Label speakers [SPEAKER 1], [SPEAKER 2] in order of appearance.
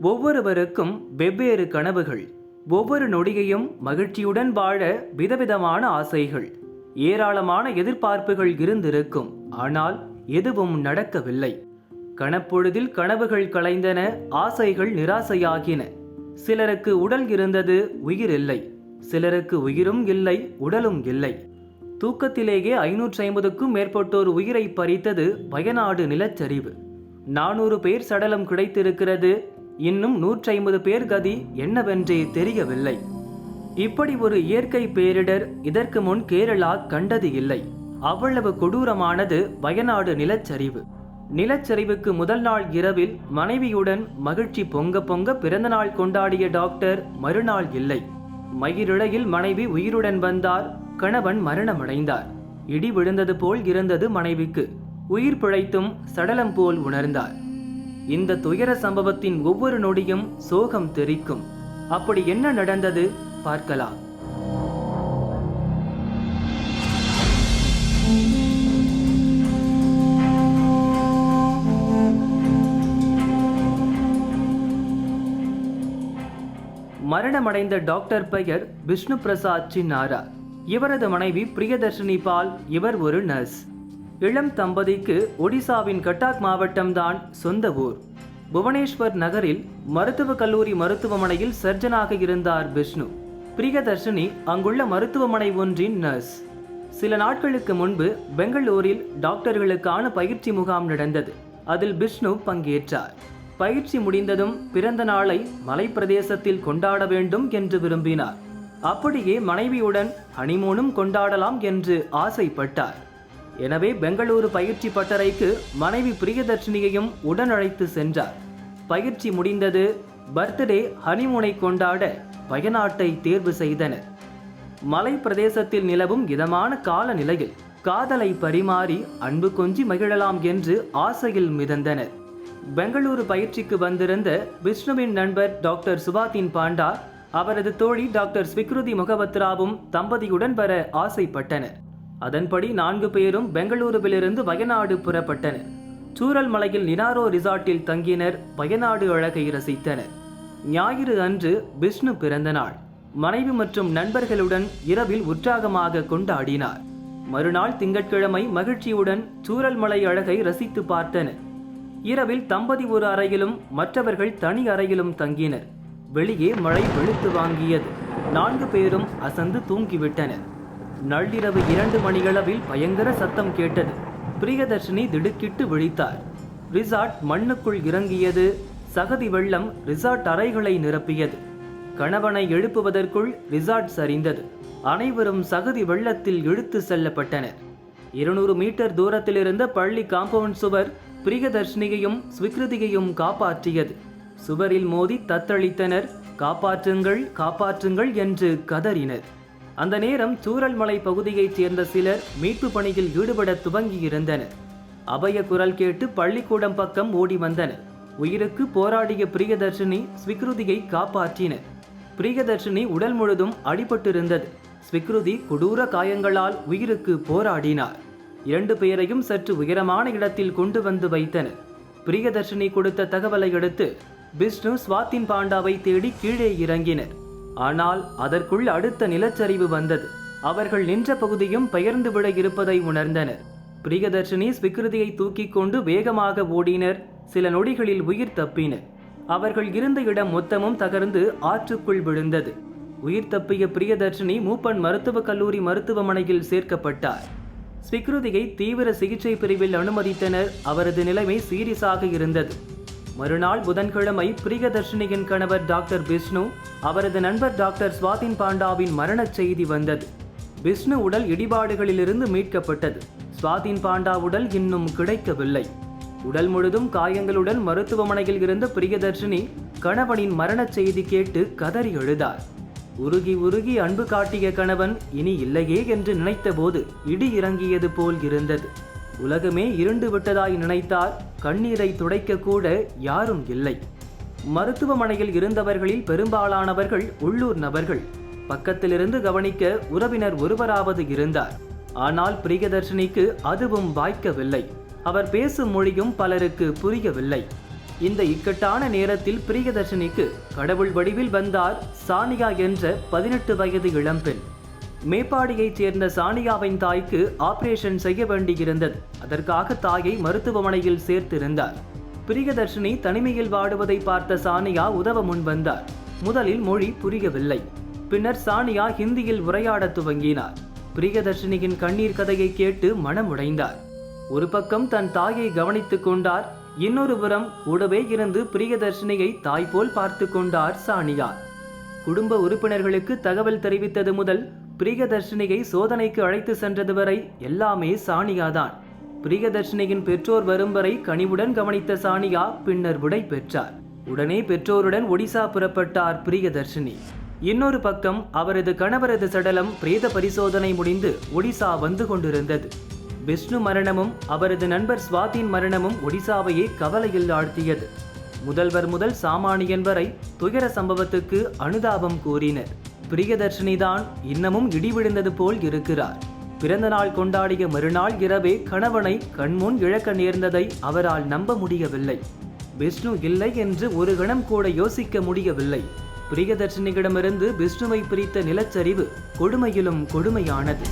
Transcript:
[SPEAKER 1] ஒவ்வொருவருக்கும் வெவ்வேறு கனவுகள், ஒவ்வொரு நொடியையும் மகிழ்ச்சியுடன் வாழ விதவிதமான ஆசைகள், ஏராளமான எதிர்பார்ப்புகள் இருந்திருக்கும். ஆனால் எதுவும் நடக்கவில்லை. கணப்பொழுதில் கனவுகள் கலைந்தன, ஆசைகள் நிராசையாகின. சிலருக்கு உடல் இருந்தது, உயிர் இல்லை. சிலருக்கு உயிரும் இல்லை, உடலும் இல்லை. தூக்கத்திலேயே 550க்கும் மேற்பட்டோர் உயிரை பறித்தது வயநாடு நிலச்சரிவு. 400 பேர் சடலம் கிடைத்திருக்கிறது. இன்னும் 150 பேர் கதி என்னவென்றே தெரியவில்லை. இப்படி ஒரு இயற்கை பேரிடர் இதற்கு முன் கேரளா கண்டது இல்லை. அவ்வளவு கொடூரமானது வயநாடு நிலச்சரிவு. நிலச்சரிவுக்கு முதல் நாள் இரவில் மனைவியுடன் மகிழ்ச்சி பொங்க பொங்க பிறந்தநாள் கொண்டாடிய டாக்டர் மறுநாள் இல்லை. மயிரிழையில் மனைவி உயிருடன் வந்தார். கணவன் மரணமடைந்தார். இடி விழுந்தது போல் இருந்தது மனைவிக்கு. உயிர் பிழைத்தும் சடலம் போல் உணர்ந்தார். இந்த துயர சம்பவத்தின் ஒவ்வொரு நொடியும் சோகம் தெரிக்கும். அப்படி என்ன நடந்தது பார்க்கலாம். மரணமடைந்த டாக்டர் பெயர் விஷ்ணு பிரசாத் சின்னாரா. இவரது மனைவி பிரியதர்ஷினி பால். இவர் ஒரு நர்ஸ். இளம் தம்பதிக்கு ஒடிசாவின் கட்டாக் மாவட்டம்தான் சொந்த ஊர். புவனேஸ்வர் நகரில் மருத்துவக் கல்லூரி மருத்துவமனையில் சர்ஜனாக இருந்தார் விஷ்ணு. பிரியதர்ஷினி அங்குள்ள மருத்துவமனை ஒன்றின் நர்ஸ். சில நாட்களுக்கு முன்பு பெங்களூரில் டாக்டர்களுக்கான பயிற்சி முகாம் நடந்தது. அதில் விஷ்ணு பங்கேற்றார். பயிற்சி முடிந்ததும் பிறந்த நாளை மலைப்பிரதேசத்தில் கொண்டாட வேண்டும் என்று விரும்பினார். அப்படியே மனைவியுடன் ஹனிமூனும் கொண்டாடலாம் என்று ஆசைப்பட்டார். எனவே பெங்களூரு பயிற்சி பட்டறைக்கு மனைவி பிரியதர்ஷினியையும் உடன் அழைத்து சென்றார். பயிற்சி முடிந்தது. பர்த்டே ஹனிமூனை கொண்டாட வயநாட்டை தேர்வு செய்தனர். மலை பிரதேசத்தில் நிலவும் இதமான காலநிலையில் காதலை பரிமாறி அன்பு கொஞ்சி மகிழலாம் என்று ஆசையில் மிதந்தனர். பெங்களூரு பயிற்சிக்கு வந்திருந்த விஷ்ணுவின் நண்பர் டாக்டர் சுபாதீன் பாண்டா, அவரது தோழி டாக்டர் ஸ்விக்ருதி முகவத்ராவும் தம்பதியுடன் வர ஆசைப்பட்டனர். அதன்படி 4 பேரும் பெங்களூருவிலிருந்து வயநாடு புறப்பட்டனர். சூரல் மலையில் நினாரோ ரிசார்ட்டில் தங்கினர். வயநாடு அழகை ரசித்தனர். ஞாயிறு அன்று விஷ்ணு பிறந்த நாள். மனைவி மற்றும் நண்பர்களுடன் இரவில் உற்சாகமாக கொண்டாடினார். மறுநாள் திங்கட்கிழமை மகிழ்ச்சியுடன் சூரல் மலை அழகை ரசித்து பார்த்தனர். இரவில் தம்பதி ஒரு அறையிலும் மற்றவர்கள் தனி அறையிலும் தங்கினர். வெளியே மழை வெளுத்து வாங்கியது. 4 பேரும் அசந்து தூங்கிவிட்டனர். நள்ளிரவு 2 மணிகளவில் பயங்கர சத்தம் கேட்டது. பிரியதர்ஷினி திடுக்கிட்டு விழித்தார். ரிசார்ட் மண்ணுக்குள் இறங்கியது. சகதி வெள்ளம் ரிசார்ட் அறைகளை நிரப்பியது. கணவனை எழுப்புவதற்குள் ரிசார்ட் சரிந்தது. அனைவரும் சகதி வெள்ளத்தில் இழுத்து செல்லப்பட்டனர். 200 மீட்டர் தூரத்தில் இருந்த பள்ளி காம்பவுண்ட் சுவர் பிரியதர்ஷினியையும் ஸ்விக்ருதியையும் காப்பாற்றியது. சுவரில் மோதி தத்தளித்தனர். காப்பாற்றுங்கள், காப்பாற்றுங்கள் என்று கதறினர். அந்த நேரம் சூரல் மலை பகுதியைச் சேர்ந்த சிலர் மீட்பு பணியில் ஈடுபட துவங்கியிருந்தனர். அபய குரல் கேட்டு பள்ளிக்கூடம் பக்கம் ஓடி வந்தனர். உயிருக்கு போராடிய பிரியதர்ஷினி ஸ்விக்ருதியை காப்பாற்றினர். பிரியதர்ஷினி உடல் முழுதும் அடிபட்டிருந்தது. ஸ்விக்ருதி கொடூர காயங்களால் உயிருக்கு போராடினார். 2 பேரையும் சற்று உயரமான இடத்தில் கொண்டு வந்து வைத்தனர். பிரியதர்ஷினி கொடுத்த தகவலை அடுத்து விஷ்ணு சுவாதீன் பாண்டாவை தேடி கீழே இறங்கினர். ஆனால் அதற்குள் அடுத்த நிலச்சரிவு வந்தது. அவர்கள் நின்ற பகுதியும் பெயர்ந்து விட இருப்பதை உணர்ந்தனர். பிரியதர்ஷினி ஸ்விக்ருதியை தூக்கி கொண்டு வேகமாக ஓடினர். சில நொடிகளில் உயிர் தப்பினர். அவர்கள் இருந்த இடம் மொத்தமும் தகர்ந்து ஆற்றுக்குள் விழுந்தது. உயிர் தப்பிய பிரியதர்ஷினி மூப்பன் மருத்துவக் கல்லூரி மருத்துவமனையில் சேர்க்கப்பட்டார். ஸ்விக்ருதியை தீவிர சிகிச்சை பிரிவில் அனுமதித்தனர். அவரது நிலைமை சீரியஸாக இருந்தது. மறுநாள் புதன்கிழமை பிரியதர்ஷினியின் கணவர் டாக்டர் விஷ்ணு, அவரது நண்பர் டாக்டர் சுவாதீன் பாண்டாவின் மரணச் செய்தி வந்தது. விஷ்ணு உடல் இடிபாடுகளிலிருந்து மீட்கப்பட்டது. சுவாதீன் பாண்டா உடல் இன்னும் கிடைக்கவில்லை. உடல் முழுதும் காயங்களுடன் மருத்துவமனையில் இருந்த பிரியதர்ஷினி கணவனின் மரணச் செய்தி கேட்டு கதறி அழுதார். உருகி உருகி அன்பு காட்டிய கணவன் இனி இல்லையே என்று நினைத்த போது இடி இறங்கியது போல் இருந்தது. உலகமே இருண்டு விட்டதாய் நினைத்தார். கண்ணீரை துடைக்க கூட யாரும் இல்லை. மருத்துவமனையில் இருந்தவர்களில் பெரும்பாலானவர்கள் உள்ளூர் நபர்கள். பக்கத்திலிருந்து கவனிக்க உறவினர் ஒருவராவது இருந்தார். ஆனால் பிரியதர்ஷினிக்கு அதுவும் வாய்க்கவில்லை. அவர் பேசும் மொழியும் பலருக்கு புரியவில்லை. இந்த இக்கட்டான நேரத்தில் பிரியதர்ஷினிக்கு கடவுள் வடிவில் வந்தார் சானியா என்ற 18 வயது இளம்பெண். மேப்பாடியைச் சேர்ந்த சானியாவின் தாய்க்கு ஆபரேஷன் செய்ய வேண்டியிருந்தது. அதற்காக தாயை மருத்துவமனையில் சேர்த்திருந்தார். பிரியதர்ஷினி தனிமையில் வாடுவதை பார்த்த சானியா உதவ முன்வந்தார். முதலில் மொழி புரியவில்லை. பின்னர் சானியா ஹிந்தியில் உரையாடத் துவங்கினார். பிரியதர்ஷினியின் கண்ணீர் கதையை கேட்டு மனமுடைந்தார். ஒரு பக்கம் தன் தாயை கவனித்துக் கொண்டார், இன்னொரு புறம் கூடவே இருந்து பிரியதர்ஷினியை தாய் போல் பார்த்து கொண்டார் சானியா. குடும்ப உறுப்பினர்களுக்கு தகவல் தெரிவித்தது முதல் பிரியதர்ஷினியை சோதனைக்கு அழைத்து சென்றது வரை எல்லாமே சானியாதான். பிரியதர்ஷினியின் பெற்றோர் வரும் வரை கனிவுடன் கவனித்த சானியா பின்னர் விடை பெற்றார். உடனே பெற்றோருடன் ஒடிசா புறப்பட்டார் பிரியதர்ஷினி. இன்னொரு பக்கம் அவரது கணவரது சடலம் பிரேத பரிசோதனை முடிந்து ஒடிசா வந்து கொண்டிருந்தது. விஷ்ணு மரணமும் அவரது நண்பர் ஸ்வாதின் மரணமும் ஒடிசாவையே கவலையில் ஆழ்த்தியது. முதல்வர் முதல் சாமானியன் வரை துயர சம்பவத்துக்கு அனுதாபம் கூறினர். பிரியதர்ஷினி தான் இன்னமும் இடி விழுந்தது போல் இருக்கிறார். பிறந்த நாள் கொண்டாடிய மறுநாள் இரவே கணவனை கண்முன் இழக்க நேர்ந்ததை அவரால் நம்ப முடியவில்லை. விஷ்ணு இல்லை என்று ஒரு கணம் கூட யோசிக்க முடியவில்லை. பிரியதர்ஷினியிடமிருந்து விஷ்ணுவை பிரித்த நிலச்சரிவு கொடுமையிலும் கொடுமையானது.